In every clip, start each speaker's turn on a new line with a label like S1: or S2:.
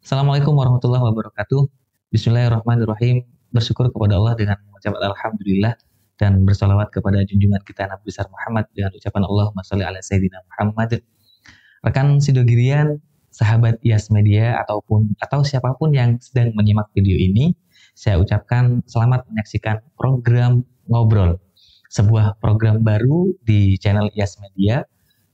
S1: Assalamualaikum warahmatullahi wabarakatuh. Bismillahirrahmanirrahim. Bersyukur kepada Allah dengan mengucap alhamdulillah dan bersalawat kepada junjungan kita Nabi besar Muhammad dengan ucapan Allahumma sholli ala sayyidina Muhammad. Rekan Sidogirian, sahabat IAS Media atau siapapun yang sedang menyimak video ini, saya ucapkan selamat menyaksikan program Ngobrol, sebuah program baru di channel IAS Media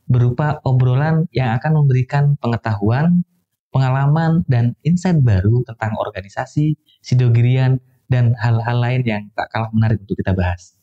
S1: berupa obrolan yang akan memberikan pengetahuan, pengalaman, dan insight baru tentang organisasi, Sidogirian, dan hal-hal lain yang tak kalah menarik untuk kita bahas.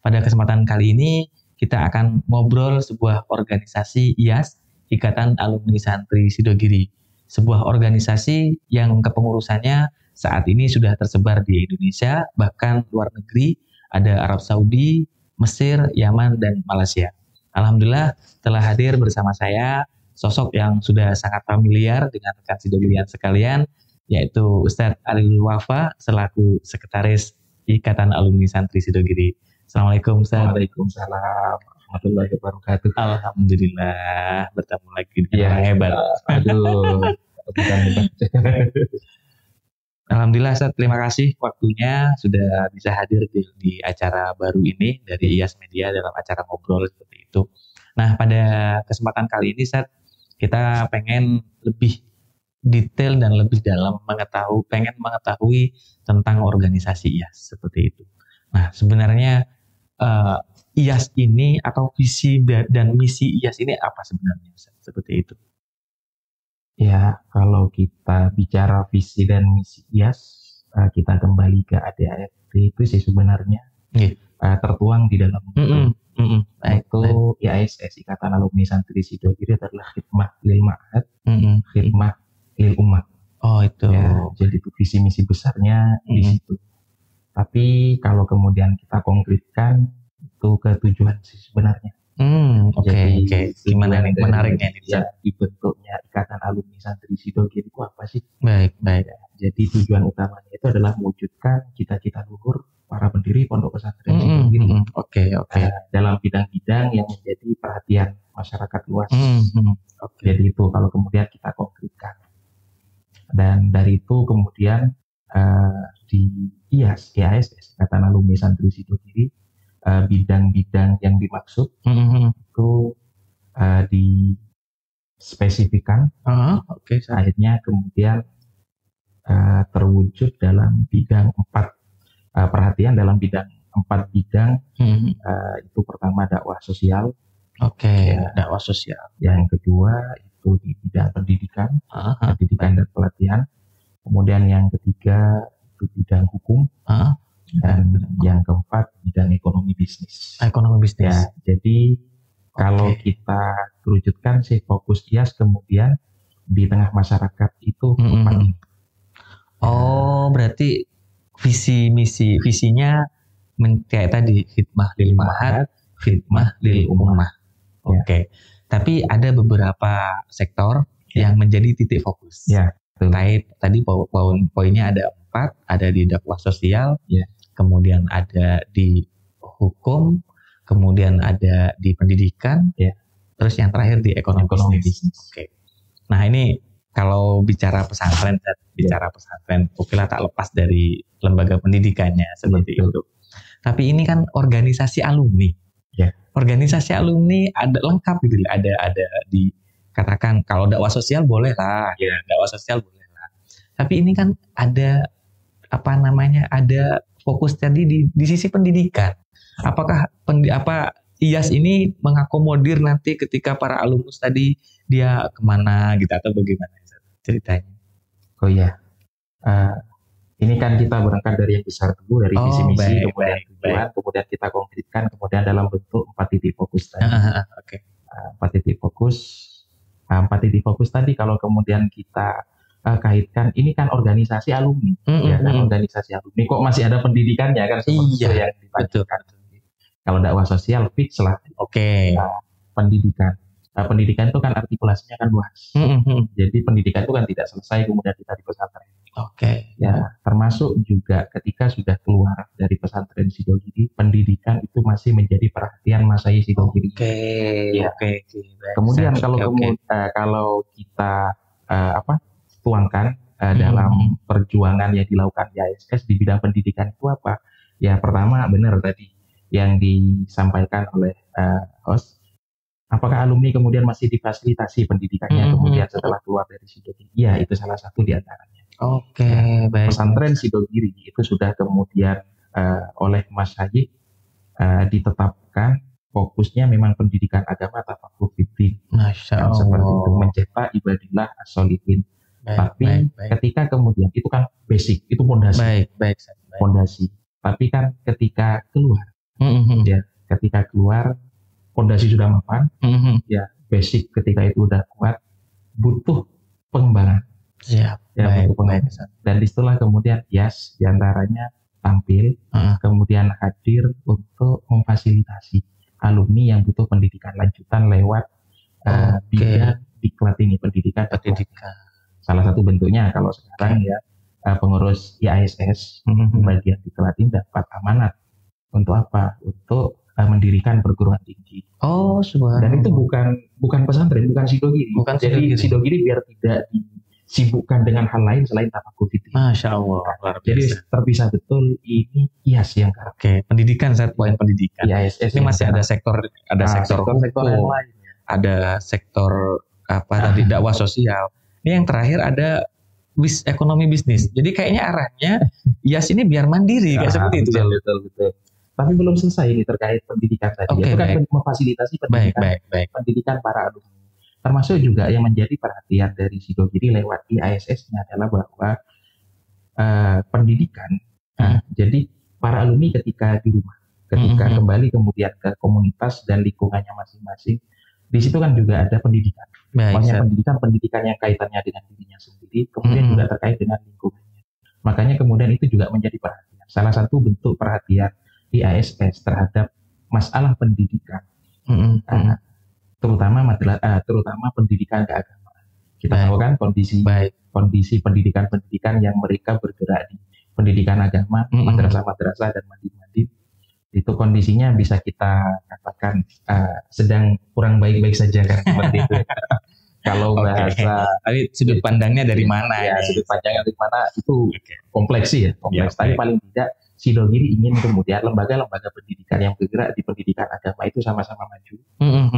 S1: Pada kesempatan kali ini, kita akan ngobrol sebuah organisasi IAS, Ikatan Alumni Santri Sidogiri. Sebuah organisasi yang kepengurusannya saat ini sudah tersebar di Indonesia, bahkan luar negeri, ada Arab Saudi, Mesir, Yaman, dan Malaysia. Alhamdulillah telah hadir bersama saya sosok yang sudah sangat familiar dengan rekan Sidogirian sekalian, yaitu Ustadz Alil Wafa selaku Sekretaris Ikatan Alumni Santri Sidogiri. Assalamualaikum Ustadz.
S2: Waalaikumsalam warahmatullahi wabarakatuh.
S1: Alhamdulillah bertemu lagi dengan orang hebat.
S2: Aduh, bukan.
S1: Alhamdulillah Ustadz, terima kasih waktunya sudah bisa hadir di acara baru ini dari IAS Media dalam acara ngobrol seperti itu. Nah, pada kesempatan kali ini Ustadz, kita pengen lebih detail dan lebih dalam pengen mengetahui tentang organisasi IAS seperti itu. Nah, sebenarnya IAS ini atau visi dan misi IAS ini apa sebenarnya, seperti itu?
S2: Ya, kalau kita bicara visi dan misi IAS, kita kembali ke ADART itu sih sebenarnya tertuang di dalam itu IASS, Ikatan Alumni Santri Sidogiri adalah khidmah lil ma'had, khidmah lil ummah.
S1: Oh itu.
S2: Ya, jadi itu visi misi besarnya di situ. Tapi kalau kemudian kita konkretkan itu ke tujuan sih sebenarnya.
S1: Oke. Gimana nih menariknya nih?
S2: Ya, dibentuknya Ikatan Alumni Santri Sidogiri itu apa sih?
S1: Baik.
S2: Ya, jadi tujuan utamanya itu adalah mewujudkan cita-cita luhur para pendiri pondok pesantren Sidogiri.
S1: Oke.
S2: Dalam bidang-bidang yang menjadi perhatian masyarakat luas. Jadi itu kalau kemudian kita konkretkan. Dan dari itu kemudian di IASS, Ikatan Alumni Santri Sidogiri, bidang-bidang yang dimaksud itu dispesifikan. Akhirnya kemudian terwujud dalam bidang perhatian dalam bidang 4 bidang. Itu pertama dakwah sosial.
S1: Dakwah sosial.
S2: Yang kedua itu di bidang pendidikan, pendidikan dan pelatihan. Kemudian yang ketiga itu bidang hukum. Dan yang keempat bidang ekonomi bisnis. Ya, jadi kalau kita kerucutkan sih fokus IAS kemudian di tengah masyarakat itu empat ini.
S1: Berarti visinya kayak tadi khidmah lil ma'had, khidmah lil ummah. Tapi ada beberapa sektor yang menjadi titik fokus. Terkait tadi poinnya ada 4, ada di dakwah sosial, kemudian ada di hukum, kemudian ada di pendidikan, terus yang terakhir di ekonomi bisnis. Nah ini kalau bicara pesantren, okelah tak lepas dari lembaga pendidikannya seperti itu. Tapi ini kan organisasi alumni. Organisasi alumni ada lengkap gitu, ada dikatakan kalau dakwah sosial boleh lah, dakwah sosial boleh lah. Tapi ini kan ada ada fokus tadi di sisi pendidikan. Apakah IAS ini mengakomodir nanti ketika para alumnus tadi dia kemana gitu atau bagaimana ceritanya?
S2: Ini kan kita berangkat dari yang besar dulu, dari visi misi, kemudian tujuan, kemudian kita konkretkan, kemudian dalam bentuk 4 titik fokus tadi. 4 titik fokus. 4 titik fokus tadi kalau kemudian kita kaitkan, ini kan organisasi alumni, organisasi alumni kok masih ada pendidikannya kan seperti yang ditanyakan. Kalau dakwah sosial fix lah. Pendidikan itu kan artikulasinya kan luas. Jadi pendidikan itu kan tidak selesai kemudian kita di pesantren. Ya, termasuk juga ketika sudah keluar dari pesantren Sidogiri, pendidikan itu masih menjadi perhatian Masai Sidogiri. Kemudian kalau kita tuangkan dalam perjuangan yang dilakukan di ISS di bidang pendidikan itu apa? Ya pertama benar tadi yang disampaikan oleh host. Apakah alumni kemudian masih difasilitasi pendidikannya kemudian setelah keluar dari Sidogiri? Ya itu salah satu di antaranya.
S1: Oke, baik.
S2: Pesantren Sidogiri itu sudah kemudian oleh Mas Haji ditetapkan fokusnya memang pendidikan agama tafaqquh fiddin.
S1: Masya Allah.
S2: Seperti itu mencetak ibadillah as-sholihin. Tapi ketika kemudian itu kan basic, itu pondasi. Pondasi. Tapi kan ketika keluar, ya ketika keluar pondasi sudah mapan, ya basic ketika itu udah kuat, butuh pengembangan.
S1: Siap.
S2: Ya, butuh pengembangan. Dan disitulah kemudian IAS diantaranya tampil, kemudian hadir untuk memfasilitasi alumni yang butuh pendidikan lanjutan lewat bidang diklat ini pendidikan. Salah satu bentuknya kalau sekarang ya pengurus IASS bagian diklat ini dapat amanat untuk apa? Untuk mendirikan perguruan tinggi.
S1: Oh, subhanallah.
S2: Dan itu bukan pesantren, bukan Sidogiri. Jadi Sidogiri biar tidak disibukkan dengan hal lain selain tafaqquh fiddin.
S1: Masya Allah.
S2: Jadi terpisah betul ini IAS yang
S1: pendidikan, set poin pendidikan.
S2: IASS
S1: ini masih ada sektor
S2: sektor yang lain.
S1: Ada sektor tadi dakwah sosial. Ini yang terakhir ada ekonomi bisnis. Jadi kayaknya arahnya IAS ini biar mandiri kayak seperti itu.
S2: Betul. Tapi belum selesai ini terkait pendidikan tadi. Itu kan memfasilitasi pendidikan para alumni. Termasuk juga yang menjadi perhatian dari Sidogiri lewat IASS-nya adalah bahwa pendidikan. Jadi para alumni ketika di rumah, ketika kembali kemudian ke komunitas dan lingkungannya masing-masing, di situ kan juga ada pendidikan. Makanya pendidikan yang kaitannya dengan dirinya sendiri, kemudian juga terkait dengan lingkungannya. Makanya kemudian itu juga menjadi perhatian. Salah satu bentuk perhatian IASS terhadap masalah pendidikan, terutama pendidikan keagamaan. Kita tahu kan kondisi pendidikan yang mereka bergerak di pendidikan agama, madrasah-madrasah dan madin-madin, itu kondisinya bisa kita katakan sedang kurang baik-baik saja kan seperti itu. Kalau bahasa
S1: sudut pandangnya dari mana?
S2: Ya, sudut pandangnya dari mana itu kompleks sih ya, kompleks. Tapi paling tidak Sidogiri ingin kemudian lembaga-lembaga pendidikan yang bergerak di pendidikan agama itu sama-sama maju,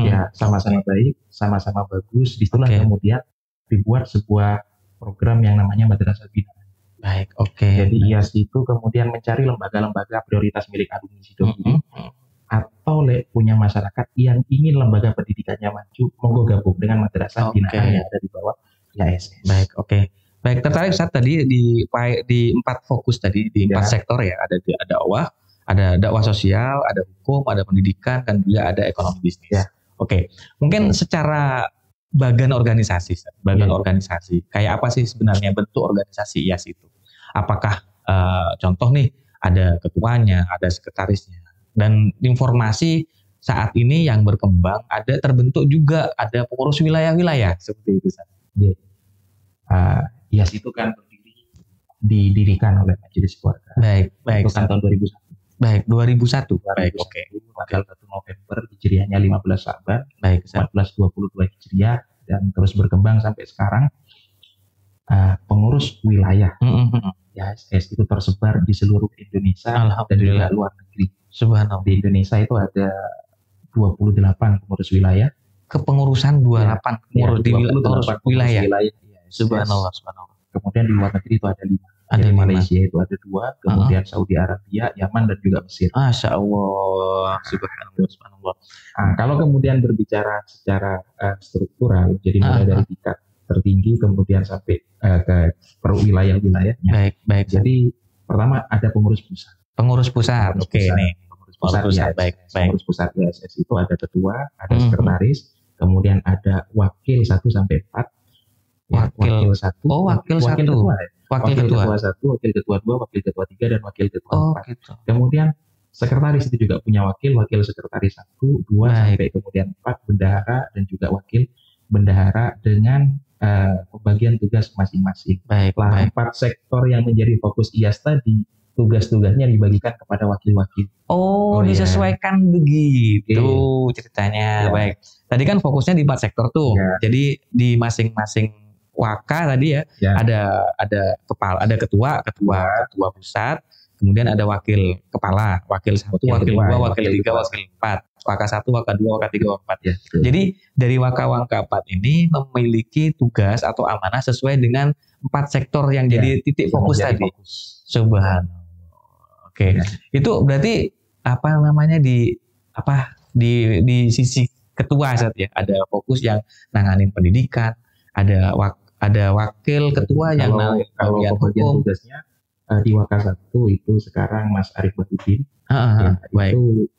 S2: ya sama-sama baik, sama-sama bagus. Disitulah kemudian dibuat sebuah program yang namanya Madrasah Binaan. Jadi IAS itu kemudian mencari lembaga-lembaga prioritas milik alumni Sidogiri atau punya masyarakat yang ingin lembaga pendidikannya maju, monggo gabung dengan Madrasah Binaan yang ada di bawah IASS.
S1: Baik, tertarik saat tadi di 4 fokus tadi, di 4 sektor ya, ada dakwah, ada dakwah sosial, ada hukum, ada pendidikan, dan juga ada ekonomi bisnis. Mungkin secara bagian organisasi, kayak apa sih sebenarnya bentuk organisasi IAS itu? Apakah contoh nih ada ketuanya, ada sekretarisnya, dan informasi saat ini yang berkembang ada terbentuk juga ada pengurus wilayah-wilayah seperti itu.
S2: IAS itu kan didirikan oleh Majelis Keluarga. Itu kan tahun 2001.
S1: 2001.
S2: Tanggal 1 November Hijriahnya 15 Sa'ban. 1422 Hijriah dan terus berkembang sampai sekarang. Pengurus wilayah IASS itu tersebar di seluruh Indonesia dan juga luar negeri. Subhanallah. Di Indonesia itu ada 28 pengurus wilayah.
S1: Kepengurusan 28 pengurus wilayah. Subhanallah.
S2: Kemudian di luar negeri itu ada 5. Di Malaysia itu ada 2, kemudian Saudi Arabia, Yaman dan juga Mesir.
S1: Masya Allah. Subhanallah.
S2: Kalau kemudian berbicara secara struktural, jadi mulai dari tingkat tertinggi kemudian sampai ke wilayah-wilayahnya. Jadi pertama ada pengurus pusat.
S1: Pengurus pusat.
S2: Pengurus pusat IASS itu ada ketua, ada sekretaris, kemudian ada wakil 1 sampai 4.
S1: Wakil
S2: 1.
S1: Wakil ketua 1,
S2: wakil ketua 2, wakil ketua 3 dan wakil ketua 4. Kemudian sekretaris itu juga punya wakil sekretaris 1, 2 sampai kemudian 4 bendahara dan juga wakil bendahara dengan pembagian tugas masing-masing. 4 sektor yang menjadi fokus IAS tadi tugas-tugasnya dibagikan kepada wakil-wakil.
S1: Disesuaikan begitu ceritanya. Tadi kan fokusnya di 4 sektor tuh. Jadi di masing-masing Waka tadi ya,
S2: Ya.
S1: ada kepala, ada ketua pusat, kemudian ada wakil kepala, wakil 1, wakil 2, wakil 3, wakil 4, Waka 1, Waka 2, Waka 3, Waka 4.
S2: Ya,
S1: jadi dari Waka 4 ini memiliki tugas atau amanah sesuai dengan 4 sektor yang jadi titik fokus tadi. Subhanallah. Oke. Itu berarti apa namanya di sisi ketua saat ya, ada fokus yang nanganin pendidikan, ada wakil ketua yang
S2: kalau
S1: hukum.
S2: Tugasnya di Waka 1 itu sekarang Mas Arif Batudin.
S1: Baik.
S2: Itu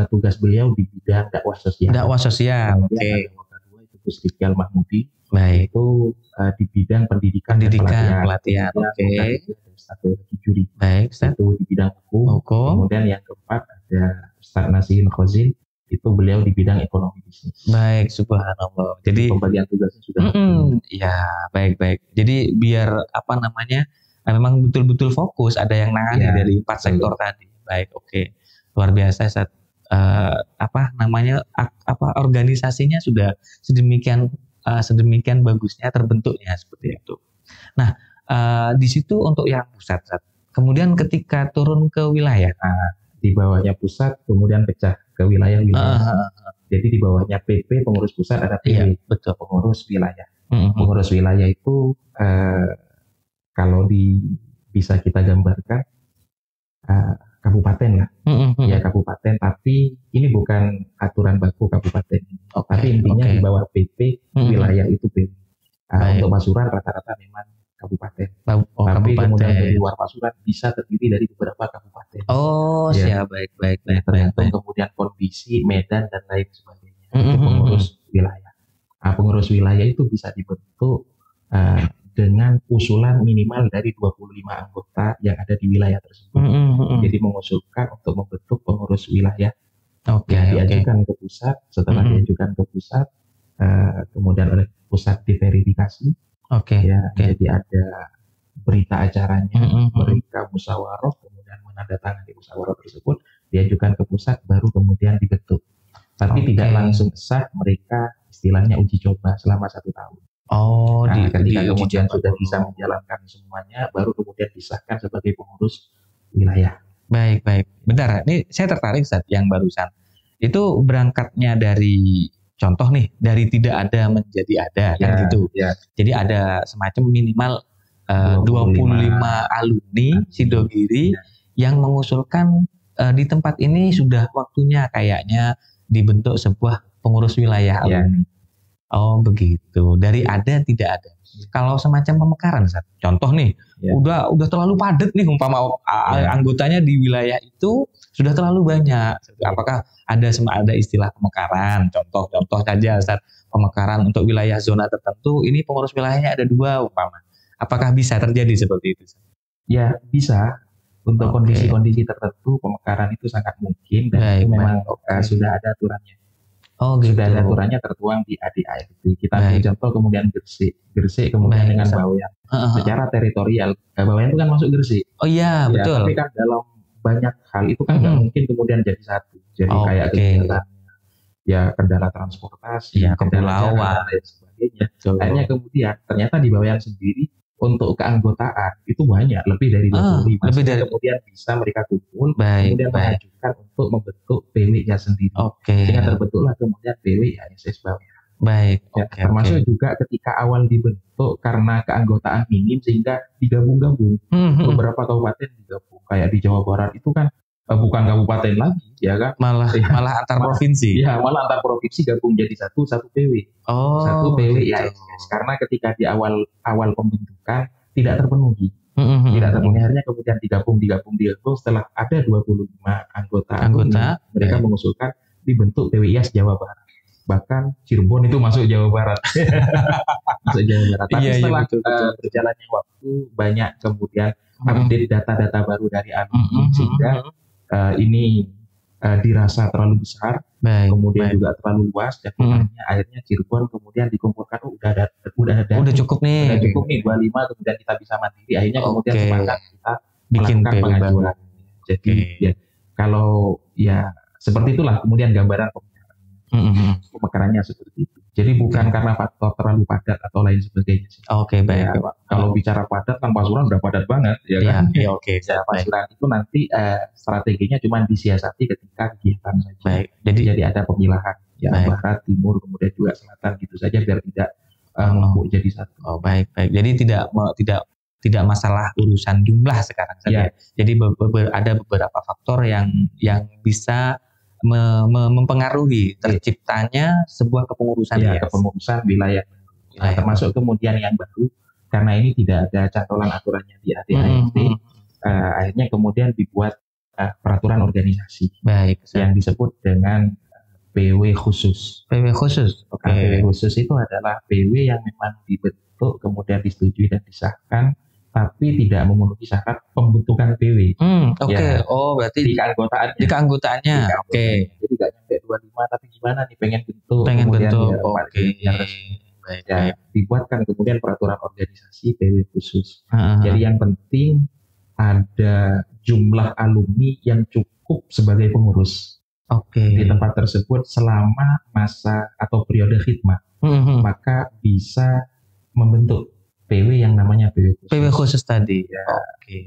S2: tugas beliau di bidang dakwah sosial.
S1: Oke.
S2: Waka 2 itu Gus Rizal Mahmudi.
S1: Baik.
S2: Itu di bidang pendidikan dan pelatihan.
S1: Oke.
S2: Strategi juri.
S1: Baik, Ustaz.
S2: Itu di bidang hukum. Kemudian yang keempat ada Ustaz Nasihin Khozin. Itu beliau di bidang ekonomi bisnis.
S1: Baik, subhanallah. Jadi
S2: pembagian tugasnya sudah.
S1: Ya, baik. Jadi biar memang betul-betul fokus, ada yang nangani dari 4 sektor tadi. Baik, oke. Luar biasa, Ustaz. Organisasinya sudah sedemikian bagusnya terbentuknya seperti itu. Nah, di situ untuk yang pusat. Kemudian ketika turun ke wilayah,
S2: di bawahnya pusat kemudian pecah ke wilayah-wilayah. Jadi di bawahnya PP pengurus pusat ada PW,
S1: betul,
S2: pengurus wilayah. Pengurus wilayah itu kalau bisa kita gambarkan kabupaten lah. Ya kabupaten, tapi ini bukan aturan baku kabupaten. Tapi intinya di bawah PP wilayah itu PW. Untuk Pasuruan rata-rata memang kabupaten. Tapi kemudian di luar Pasuruan bisa terdiri dari beberapa kabupaten.
S1: Siap, baik.
S2: Tergantung kemudian kondisi Medan dan lain sebagainya. Itu pengurus wilayah. Pengurus wilayah itu bisa dibentuk dengan usulan minimal dari 25 anggota yang ada di wilayah tersebut. Jadi mengusulkan untuk membentuk pengurus wilayah. Diajukan ke pusat. Setelah diajukan ke pusat, kemudian oleh pusat diverifikasi. Jadi ada berita acaranya, mereka musyawarah, kemudian menandatangani musyawarah tersebut, diajukan ke pusat, baru kemudian dibentuk. Tapi tidak langsung sah, mereka istilahnya uji coba selama 1 tahun. Ketika kemudian sudah bisa menjalankan semuanya, baru kemudian disahkan sebagai pengurus wilayah.
S1: Baik. Bentar, ini saya tertarik saat yang barusan. Itu berangkatnya dari contoh nih, dari tidak ada menjadi ada, kan gitu. Jadi ada semacam minimal 25 alumni Sidogiri yang mengusulkan di tempat ini sudah waktunya kayaknya dibentuk sebuah pengurus wilayah alumni. Begitu. Dari ada tidak ada. Kalau semacam pemekaran, contoh nih, udah terlalu padat nih umpama anggotanya di wilayah itu sudah terlalu banyak. Apakah ada istilah pemekaran? Contoh saja, Ustaz. Pemekaran untuk wilayah zona tertentu, ini pengurus wilayahnya ada 2 umpama. Apakah bisa terjadi seperti itu?
S2: Ya, bisa. Untuk kondisi-kondisi tertentu, pemekaran itu sangat mungkin dan itu memang sudah ada aturannya. Sudah ada aturannya tertuang di ADART. Kita ambil contoh kemudian Gresik kemudian dengan Bawean. Secara teritorial, Bawean itu kan masuk Gresik.
S1: Betul.
S2: Tapi kan dalam banyak hal itu kan nggak mungkin kemudian jadi satu. Jadi kayak kegiatan, kendala transportasi,
S1: kepulauan
S2: dan lain sebagainya. Akhirnya kemudian ternyata di Bawean sendiri untuk keanggotaan itu banyak, lebih dari 25. Kemudian bisa mereka kumpul, kemudian mengajukan untuk membentuk PW-nya sendiri. Sehingga terbentuklah kemudian PW ISS Bawean. Termasuk juga ketika awal dibentuk karena keanggotaan minim sehingga digabung-gabung. Beberapa kabupaten digabung. Kayak di Jawa Barat itu kan bukan kabupaten lagi, ya kan?
S1: Malah antar provinsi.
S2: Malah antar provinsi gabung jadi satu PW. Satu PW ISS. Karena ketika di awal pembentukan tidak terpenuhi. Tidak terpenuhi, akhirnya kemudian digabung setelah ada 25 anggota. Mereka mengusulkan dibentuk PWIS Jawa Barat. Bahkan Cirebon itu masuk Jawa Barat. Tapi setelah berjalannya waktu, banyak kemudian update data-data baru dari alumni sehingga ini dirasa terlalu besar, kemudian juga terlalu luas, dan akhirnya Cirebon kemudian dikumpulkan, udah cukup nih 25, kemudian kita bisa mandiri, akhirnya kemudian sepakat kita
S1: bikin
S2: pengajuan. Jadi kalau seperti itulah kemudian gambaran pemekaran. pemekarannya seperti itu. Jadi bukan karena faktor terlalu padat atau lain sebagainya sih.
S1: Oke, baik.
S2: Ya, kalau bicara padat kan Pasuruan udah padat banget ya kan.
S1: Iya, oke.
S2: Ya, Pasuruan itu nanti strateginya cuma disiasati ketika kegiatan saja.
S1: Baik.
S2: Jadi ada pemilahan ya, barat, timur, kemudian juga selatan gitu saja biar tidak numpuk jadi satu.
S1: Oh, baik. Jadi tidak masalah urusan jumlah sekarang saja. Jadi ada beberapa faktor yang bisa mempengaruhi terciptanya sebuah kepengurusan
S2: kepengurusan wilayah. Termasuk kemudian yang baru karena ini tidak ada cantolan aturannya di ADART, akhirnya kemudian dibuat peraturan organisasi yang disebut dengan PW khusus.
S1: PW khusus.
S2: PW khusus itu adalah PW yang memang dibentuk kemudian disetujui dan disahkan tapi tidak memenuhi syarat pembentukan PW.
S1: Oh, berarti
S2: di keanggotaannya. Jadi nggak nyampe 25 tapi gimana nih pengen bentuk. Dibuatkan kemudian peraturan organisasi PW khusus. Jadi yang penting ada jumlah alumni yang cukup sebagai pengurus. Di tempat tersebut selama masa atau periode khidmat. Maka bisa membentuk PW yang namanya PW khusus.
S1: PW khusus tadi.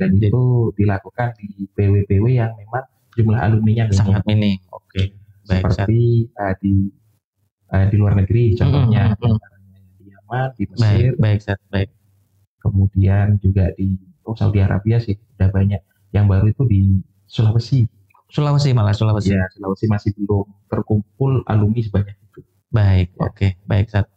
S2: Dan itu dilakukan di PW-PW yang memang jumlah alumninya
S1: sangat minim.
S2: Seperti di luar negeri contohnya di Yaman, di Mesir.
S1: Baik.
S2: Kemudian juga di Saudi Arabia sih udah banyak. Yang baru itu di Sulawesi.
S1: Sulawesi.
S2: Ya, Sulawesi masih belum terkumpul alumni sebanyak itu.
S1: Baik. Baik, Ustaz.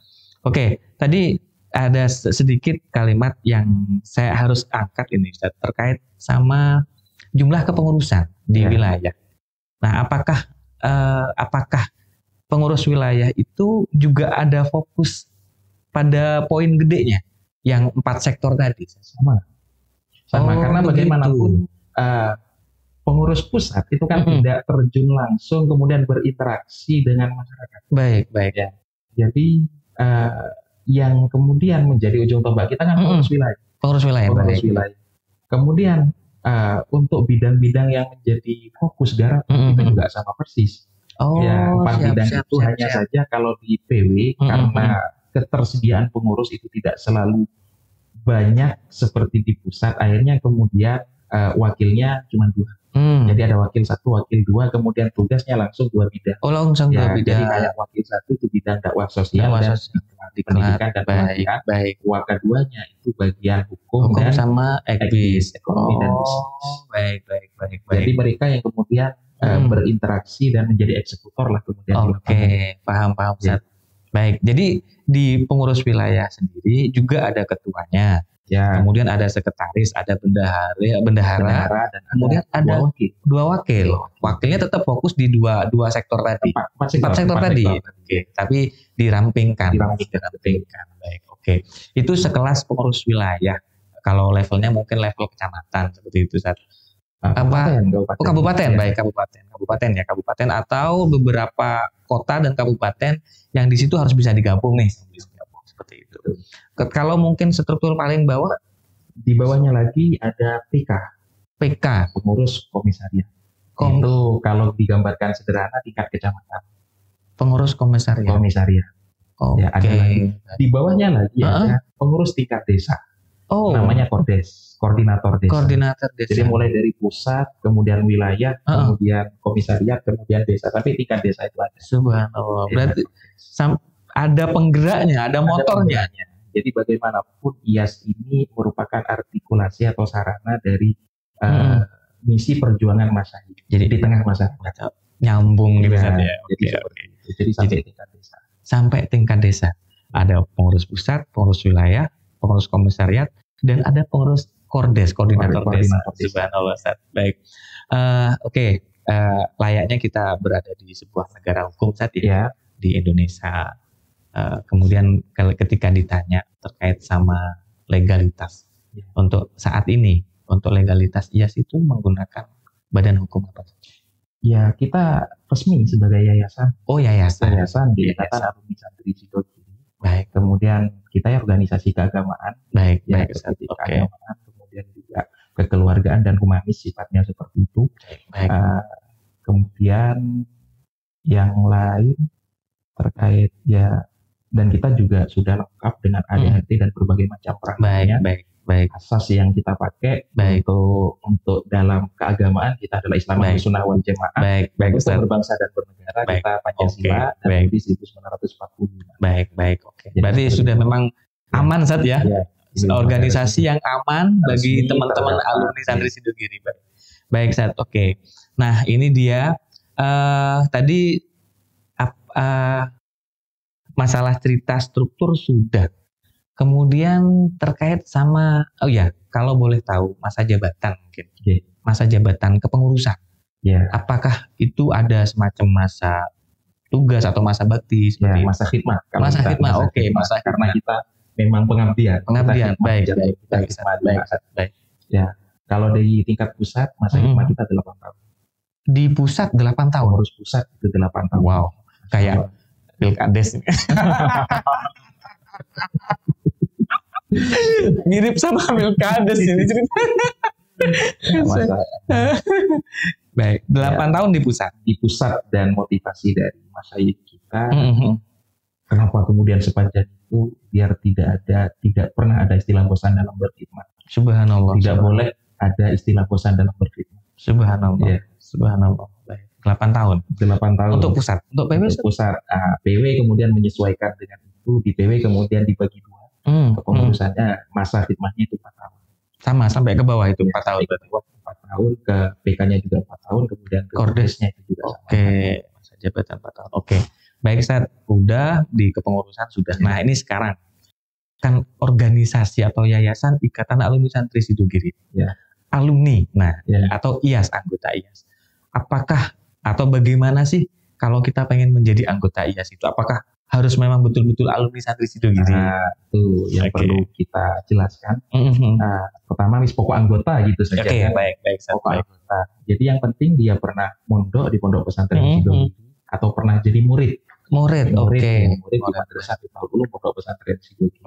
S1: Tadi ada sedikit kalimat yang saya harus angkat ini, Ustaz, terkait sama jumlah kepengurusan di wilayah. Nah, apakah pengurus wilayah itu juga ada fokus pada poin gedenya yang 4 sektor tadi?
S2: Sama karena bagaimanapun pengurus pusat itu kan tidak terjun langsung kemudian berinteraksi dengan masyarakat.
S1: Baik.
S2: Ya. Jadi yang kemudian menjadi ujung tombak kita kan pengurus wilayah.
S1: Pengurus wilayah.
S2: Kemudian untuk bidang-bidang yang menjadi fokus garap kita juga sama persis. 4 bidang itu hanya saja kalau di PW karena ketersediaan pengurus itu tidak selalu banyak seperti di pusat, akhirnya kemudian wakilnya cuma 2. Jadi ada wakil 1, wakil 2, kemudian tugasnya langsung 2 bidang.
S1: Langsung 2 bidang.
S2: Jadi kayak wakil 1 itu bidang dakwah sosial dan pendidikan dan pelatihan. Wakil 2-nya itu bagian hukum dan
S1: sama ekbis,
S2: ekonomi dan bisnis.
S1: Baik.
S2: Jadi mereka yang kemudian berinteraksi dan menjadi eksekutor lah kemudian.
S1: Paham Ustaz. Baik, jadi di pengurus wilayah sendiri juga ada ketuanya. Kemudian ada sekretaris, ada bendahara dan kemudian ada 2 wakil. Wakilnya tetap fokus di dua sektor tadi. 4 sektor tadi. Tapi dirampingkan. Baik, Itu sekelas pengurus wilayah. Kalau levelnya mungkin level kecamatan seperti itu, Ustaz. Kabupaten. Baik, kabupaten atau beberapa kota dan kabupaten yang di situ harus bisa digabung nih. Seperti itu. Kalau mungkin struktur paling bawah,
S2: di bawahnya lagi ada PK, pengurus komisariat. Itu kalau digambarkan sederhana tingkat kecamatan.
S1: Pengurus komisariat.
S2: Ada lagi. Di bawahnya lagi ada pengurus tingkat desa. Namanya Kordes, koordinator desa. Jadi mulai dari pusat, kemudian wilayah, kemudian komisariat, kemudian desa. Tapi tingkat desa itu ada.
S1: Subhanallah. Berarti ada penggeraknya, ada motornya.
S2: Jadi bagaimanapun IAS ini merupakan artikulasi atau sarana dari misi perjuangan masyarakat. Jadi di tengah masyarakat.
S1: Nyambung gitu ya.
S2: Jadi sampai tingkat desa.
S1: Sampai tingkat desa. Ada pengurus pusat, pengurus wilayah, pengurus komisariat, dan ada pengurus Kordes, koordinator desa. Subhanallah, Ustaz. Baik. Layaknya kita berada di sebuah negara hukum saat ini di Indonesia. Kemudian ketika ditanya terkait sama legalitas untuk saat ini, untuk legalitas IAS itu menggunakan badan hukum apa?
S2: Ya, kita resmi sebagai yayasan. Yayasan di Ikatan Alumni Santri Sidogiri.
S1: Baik.
S2: Kemudian kita organisasi keagamaan.
S1: Baik.
S2: Keagamaan, kemudian juga kekeluargaan dan humanis sifatnya seperti itu.
S1: Baik.
S2: Kemudian yang lain terkait ya, dan kita juga sudah lengkap dengan ADART dan berbagai macam perangkatnya.
S1: Baik.
S2: Asas yang kita pakai untuk dalam keagamaan kita adalah Islam Sunnah wal Jamaah.
S1: Baik,
S2: untuk berbangsa dan bernegara kita Pancasila dan UUD 1945.
S1: Baik. Oke. Berarti sudah memang aman Ustaz ya. Organisasi yang aman bagi teman-teman alumni Santri Sidogiri. Baik Ustaz. Oke. Nah, ini dia tadi masalah cerita struktur sudah. Kemudian terkait sama, kalau boleh tahu masa jabatan mungkin, masa jabatan kepengurusan. Apakah itu ada semacam masa tugas atau masa bakti?
S2: Masa khidmat.
S1: Masa khidmat,
S2: karena kita memang pengabdian.
S1: Baik.
S2: Ya, kalau di tingkat pusat masa khidmat kita 8 tahun.
S1: Di pusat 8 tahun.
S2: Pengurus pusat itu 8 tahun.
S1: Wow, kayak Pilkades. Mirip sama Pilkades ini cerita. Baik, 8 tahun di pusat.
S2: Di pusat, dan motivasi dari masyayikh kita, kenapa kemudian sepanjang itu biar tidak pernah ada istilah bosan dalam berkhidmat.
S1: Subhanallah.
S2: Tidak boleh ada istilah bosan dalam berkhidmat.
S1: Subhanallah. Subhanallah. Baik. 8 tahun.
S2: 8 tahun.
S1: Untuk pusat. Untuk PW?
S2: Untuk pusat. PW kemudian menyesuaikan dengan itu. Di PW kemudian dibagi 2. Kepengurusannya masa khidmatnya itu 4 tahun.
S1: Sama sampai ke bawah itu 4 tahun.
S2: 4 tahun, ke PK-nya juga 4 tahun, kemudian ke Kordesnya itu juga.
S1: Masa jabatan 4 tahun. Baik Ustaz, udah di kepengurusan sudah. Nah, ini sekarang kan organisasi atau yayasan Ikatan Alumni Santri Sidogiri. Alumni, atau IAS, anggota IAS. Apakah atau bagaimana sih kalau kita pengen menjadi anggota IAS itu? Apakah harus memang betul-betul alumni Santri Sidogiri?
S2: Itu yang perlu kita jelaskan. Pertama, pokok anggota gitu saja.
S1: Baik.
S2: Pokok anggota. Jadi yang penting dia pernah mondok di pondok pesantren Sidogiri atau pernah jadi murid. Murid di madrasah Al-Ulum pondok pesantren Sidogiri.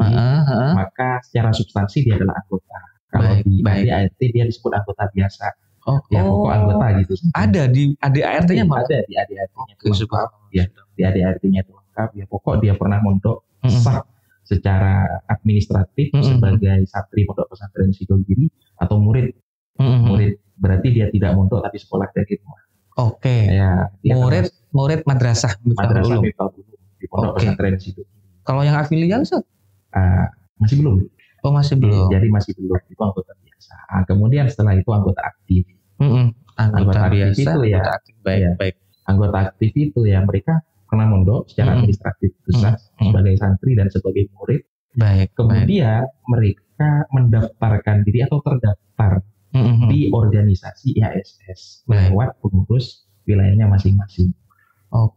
S2: Maka secara substansi dia adalah anggota. Kalau di ADART dia disebut anggota biasa. Pokok anggota gitu.
S1: Ada di ADART-nya malah.
S2: Ada di ADART-nya itu lengkap. Di ADART-nya itu lengkap. Pokok dia pernah mondok sah secara administratif sebagai santri pondok pesantren Sidogiri atau murid. Murid berarti dia tidak mondok tapi sekolah dari rumah. Murid madrasah Miftahul Ulum di pondok pesantren Sidogiri.
S1: Kalau yang afilial
S2: masih belum.
S1: Masih belum.
S2: Jadi masih belum, itu anggota biasa. Kemudian setelah itu anggota aktif.
S1: Anggota biasa,
S2: itu
S1: anggota aktif. Baik.
S2: Anggota aktif itu ya mereka pernah mondok secara administratif besar sebagai santri dan sebagai murid. Kemudian mereka mendaftarkan diri atau terdaftar di organisasi IASS lewat pengurus wilayahnya masing-masing.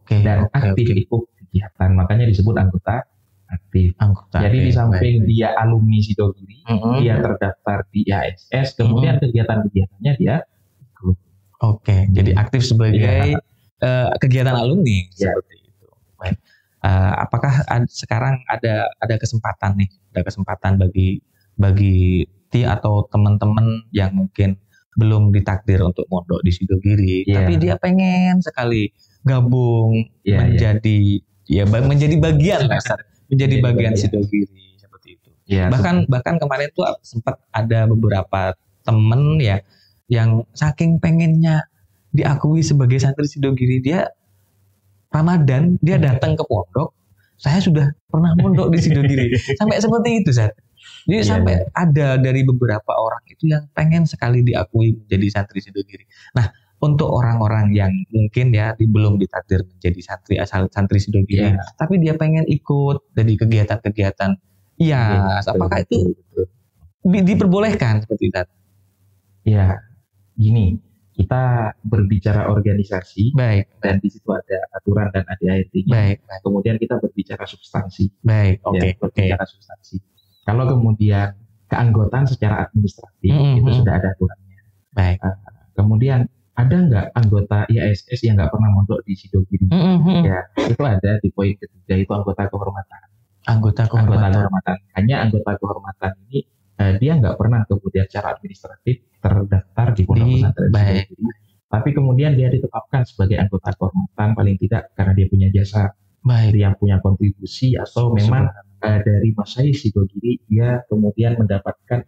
S2: Dan aktif ikut kegiatan, makanya disebut anggota aktif. Jadi di samping dia alumni Sidogiri, dia terdaftar di IASS, kemudian kegiatan-kegiatannya dia ikut.
S1: Jadi aktif sebagai kegiatan alumni seperti itu. Baik. Apakah sekarang ada kesempatan nih, bagi atau teman-teman yang mungkin belum ditakdir untuk mondok di Sidogiri, tapi dia pengen sekali gabung menjadi bagian menjadi bagian Sidogiri seperti itu. Bahkan kemarin tuh sempat ada beberapa temen yang saking pengennya diakui sebagai santri Sidogiri, dia Ramadan dia datang ke pondok, saya sudah pernah mondok di Sidogiri. Sampai seperti itu, Zat. Jadi sampai ada dari beberapa orang itu yang pengen sekali diakui menjadi santri Sidogiri. Nah, untuk orang-orang yang mungkin belum ditakdir menjadi santri Sidogiri, tapi dia pengen ikut dari kegiatan-kegiatan, apakah itu diperbolehkan seperti itu?
S2: Gini, kita berbicara organisasi, dan di situ ada aturan dan ADART-nya. Kemudian kita berbicara substansi. Berbicara substansi. Kalau kemudian keanggotaan secara administratif itu sudah ada aturannya. Kemudian ada nggak anggota IASS yang nggak pernah mondok di Sidogiri? Itu ada di poin ketiga, itu anggota kehormatan. Anggota kehormatan. Hanya anggota kehormatan ini dia nggak pernah kemudian secara administratif terdaftar di pondok pesantren Sidogiri. Tapi kemudian dia ditetapkan sebagai anggota kehormatan paling tidak karena dia punya jasa
S1: Baik.
S2: Yang punya kontribusi atau memang dari Masyayikh Sidogiri dia kemudian mendapatkan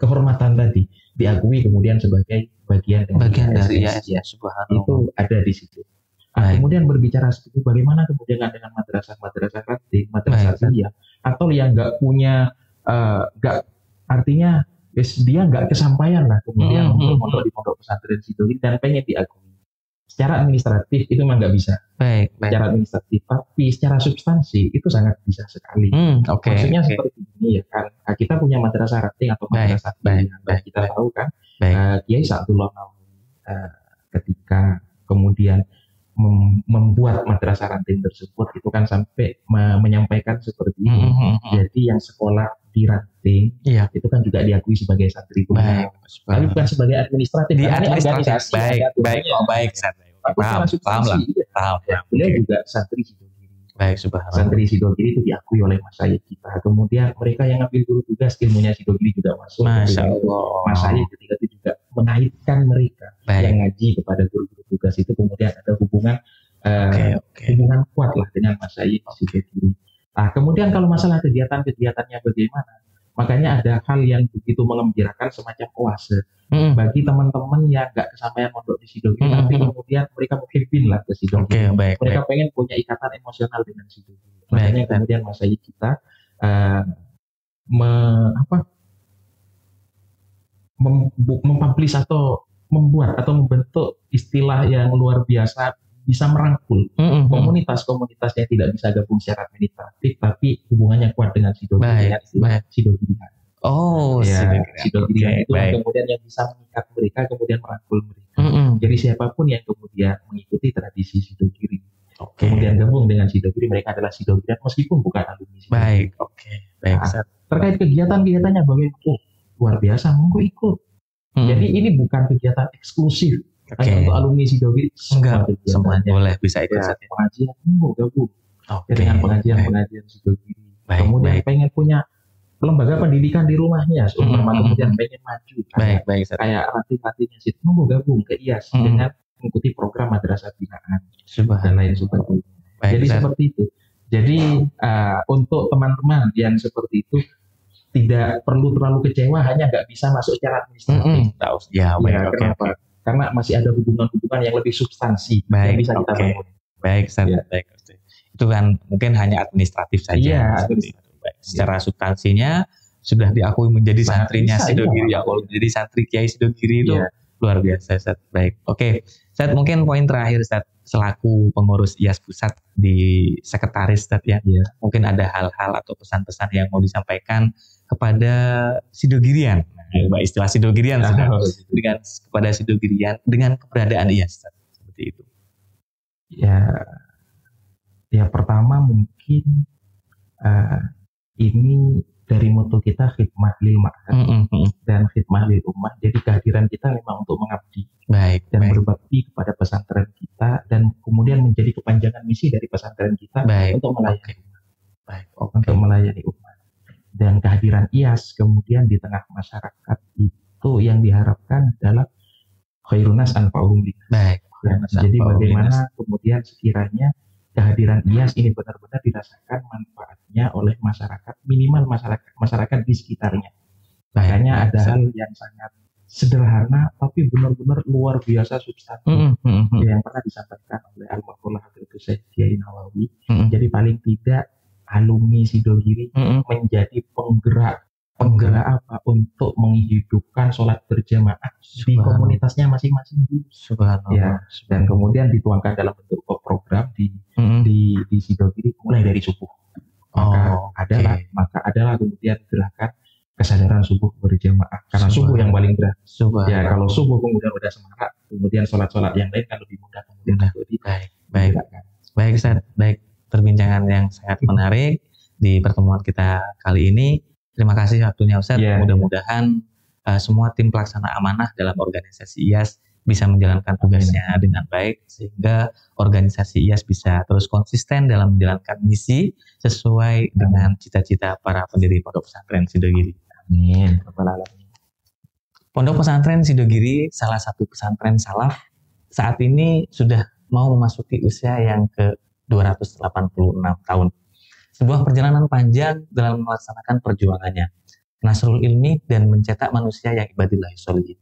S2: kehormatan tadi, diakui kemudian sebagai bagian dari IAS. Itu ada di situ. Kemudian berbicara seperti bagaimana kemudian dengan madrasah-madrasah ranting, madrasah ya, atau yang nggak punya, artinya dia nggak kesampaian lah kemudian untuk mondok di pondok pesantren Sidogiri dan pengen diakui. Secara administratif itu memang nggak bisa. Secara administratif, tapi secara substansi itu sangat bisa sekali. Maksudnya seperti ini ya kan, kita punya madrasah ranting atau madrasah kita tahu kan, Kiai Sa'dullah Nawawi ketika kemudian membuat madrasah ranting tersebut itu kan sampai menyampaikan seperti ini. Jadi yang sekolah di ranting itu kan juga diakui sebagai santri tunggal. Tapi bukan sebagai administratif.
S1: Di administrasi. Baik. Paham lah.
S2: Beliau juga santri Sidogiri.
S1: Baik, subhanallah.
S2: Santri Sidogiri itu diakui oleh Masyayikh kita. Kemudian mereka yang ngambil guru tugas ilmunya Sidogiri juga masuk.
S1: Masya Allah.
S2: Masyayikh ketika itu juga mengaitkan mereka yang ngaji kepada guru-guru tugas itu, kemudian ada hubungan hubungan kuat lah dengan Masyayikh Sidogiri. Kemudian kalau masalah kegiatan-kegiatannya bagaimana, makanya ada hal yang begitu mengembirakan semacam oase bagi teman-teman yang nggak kesampaian mondok di Sidogiri, tapi kemudian mereka muhibbin lah ke Sidogiri. Mereka pengen punya ikatan emosional dengan Sidogiri. Makanya kemudian Masyayikh kita mempublish atau membuat atau membentuk istilah yang luar biasa, bisa merangkul komunitas-komunitas yang tidak bisa gabung secara administratif tapi hubungannya kuat dengan Sidogiri. Sidogiri. Sidogiri itu kemudian yang bisa mengikat mereka, kemudian merangkul mereka. Jadi siapapun yang kemudian mengikuti tradisi Sidogiri, kemudian gabung dengan Sidogiri, mereka adalah Sidogiri meskipun bukan alumni Sidogiri. Terkait kegiatan-kegiatannya bagaimana? Luar biasa, monggo ikut. Jadi ini bukan kegiatan eksklusif hanya untuk alumni Sidogiri.
S1: Semuanya boleh bisa ikut.
S2: Pengajian, monggo gabung dengan pengajian Sidogiri. Kemudian pengen punya lembaga pendidikan di rumahnya, kemudian pengen maju kayak ranting-rantingnya situ, monggo gabung ke IAS dengan mengikuti program madrasah binaan dan lain sebagainya. Jadi seperti itu. Jadi untuk teman-teman yang seperti itu tidak perlu terlalu kecewa hanya nggak bisa masuk secara administratif. Kenapa? Karena masih ada hubungan-hubungan yang lebih substansi yang bisa kita bangun.
S1: Baik. Itu kan mungkin hanya administratif saja. Secara substansinya sudah diakui menjadi santrinya Sidogiri. Kalau menjadi santri Kiai Sidogiri itu luar biasa, Ustaz. Baik. Ustaz, mungkin poin terakhir, Ustaz, selaku pengurus IAS Pusat di sekretaris, Ustaz ya. Mungkin ada hal-hal atau pesan-pesan yang mau disampaikan kepada Sidogirian. Istilah Sidogirian dengan kepada Sidogirian dengan keberadaan IAS, Ustaz. Seperti itu.
S2: Ya pertama mungkin ini dari moto kita khidmah lil ma'had dan khidmah lil ummah. Jadi kehadiran kita memang untuk mengabdi dan berbakti kepada pesantren kita, dan kemudian menjadi kepanjangan misi dari pesantren kita untuk melayani untuk melayani umat. Dan kehadiran IAS kemudian di tengah masyarakat itu yang diharapkan adalah khairunas anfa'uhum linnas. Jadi bagaimana kemudian sekiranya kehadiran IAS ini benar-benar dirasakan manfaatnya oleh masyarakat, minimal masyarakat di sekitarnya. Makanya ada hal yang sangat sederhana tapi benar-benar luar biasa substantif yang pernah disampaikan oleh Al-Maqullah Habib Syekh Kiai Nawawi. Jadi paling tidak alumni Sidogiri menjadi penggerak apa untuk menghidupkan sholat berjamaah di komunitasnya masing-masing. Dan kemudian dituangkan dalam bentuk program di Sidogiri mulai dari subuh. Maka adalah kemudian gerakan kesadaran subuh berjamaah, karena subuh yang paling berat. Kalau subuh kemudian udah semarak, kemudian sholat-sholat yang lain kan lebih mudah kemudian untuk
S1: Baik, Ustaz. Baik, perbincangan yang sangat menarik di pertemuan kita kali ini. Terima kasih waktunya, Ustaz. Mudah-mudahan semua tim pelaksana amanah dalam organisasi IAS bisa menjalankan tugasnya dengan baik, sehingga organisasi IAS bisa terus konsisten dalam menjalankan misi sesuai dengan cita-cita para pendiri Pondok Pesantren Sidogiri.
S2: Amin.
S1: Pondok Pesantren Sidogiri, salah satu pesantren salaf, saat ini sudah mau memasuki usia yang ke 286 tahun. Sebuah perjalanan panjang dalam melaksanakan perjuangannya. Nasrul ilmi dan mencetak manusia yang ibadillahi sholihin.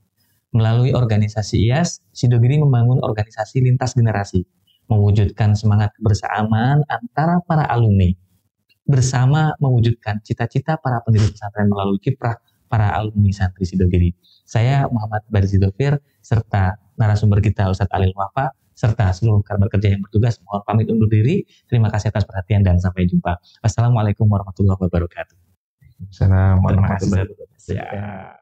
S1: Melalui organisasi IAS, Sidogiri membangun organisasi lintas generasi, mewujudkan semangat kebersamaan antara para alumni, bersama mewujudkan cita-cita para pendiri pesantren melalui kiprah para alumni santri Sidogiri. Saya Muhammad Barzi Dovir, serta narasumber kita Ustadz Alil Wafa, serta seluruh kerabat kerja yang bertugas, mohon pamit undur diri. Terima kasih atas perhatian dan sampai jumpa. Wassalamualaikum warahmatullahi wabarakatuh.
S2: Assalamualaikum warahmatullahi wabarakatuh.
S1: Ya.